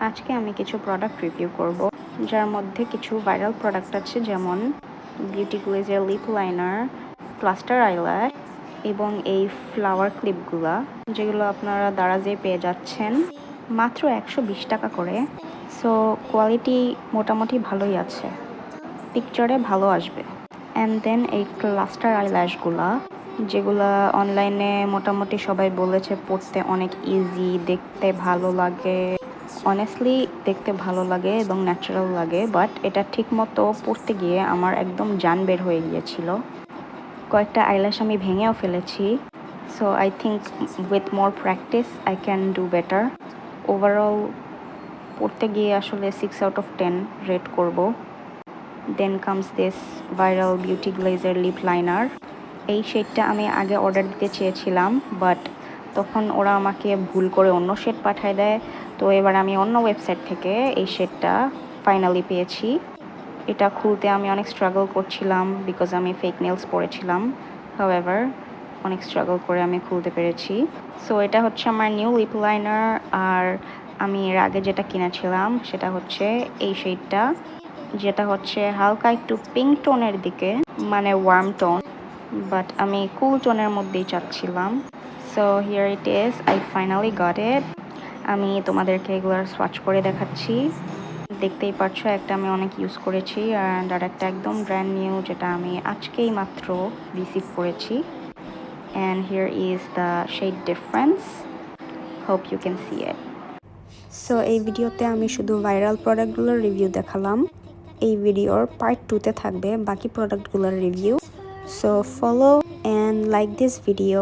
আজকে আমি কিছু প্রোডাক্ট রিভিউ করব, যার মধ্যে কিছু ভাইরাল প্রোডাক্ট আছে, যেমন বিউটি গ্লেজের লিপ লাইনার, ক্লাস্টার আইল্যাশ এবং এই ফ্লাওয়ার ক্লিপগুলা, যেগুলো আপনারা দারাজে পেয়ে যাচ্ছেন মাত্র 120 টাকা করে। সো কোয়ালিটি মোটামুটি ভালোই আছে, পিকচারে ভালো আসবে। অ্যান্ড দেন এই ক্লাস্টার আইল্যাশগুলা, যেগুলা অনলাইনে মোটামুটি সবাই বলেছে পড়তে অনেক ইজি, দেখতে ভালো লাগে। অনেস্টলি দেখতে ভালো লাগে এবং ন্যাচারাল লাগে, বাট এটা ঠিক মতো পড়তে গিয়ে আমার একদম জান বের হয়ে গিয়েছিল। কয়েকটা আইল্যাশ আমি ভেঙেও ফেলেছি। So I think with more practice I can do better. Overall পড়তে গিয়ে আসলে 6/10 রেট করব। Then comes this viral beauty গ্লেজের লিপ লাইনার। এই শেডটা আমি আগে অর্ডার দিতে চেয়েছিলাম, বাট তখন ওরা আমাকে ভুল করে অন্য শেড পাঠিয়ে দেয়। তো এবার আমি অন্য ওয়েবসাইট থেকে এই শেডটা ফাইনালি পেয়েছি। এটা খুলতে আমি অনেক স্ট্রাগল করছিলাম, বিকজ আমি ফেক নেলস পরেছিলাম। হাউএভার অনেক স্ট্রাগল করে আমি খুলতে পেরেছি। সো এটা হচ্ছে আমার নিউ লিপ লাইনার। আর আমি এর আগে যেটা কিনেছিলাম সেটা হচ্ছে এই শেডটা, যেটা হচ্ছে হালকা একটু পিঙ্ক টোনের দিকে, মানে ওয়ার্ম টোন, বাট আমি কুল টোনের মধ্যেই চাচ্ছিলাম। So here it is, I finally got it. আমি তোমাদেরকে এগুলোর সোয়াচ করে দেখাচ্ছি। দেখতেই পাচ্ছ, একটা আমি অনেক ইউজ করেছি আর একটা একদম ব্র্যান্ড নিউ, যেটা আমি আজকেই মাত্র রিসিভ করেছি। And here is the shade difference, hope you can see it. So এই ভিডিওতে আমি শুধু ভাইরাল প্রোডাক্টগুলোর রিভিউ দেখালাম। এই ভিডিওর পার্ট 2-তে থাকবে বাকি প্রোডাক্টগুলোর review. So follow and like this video.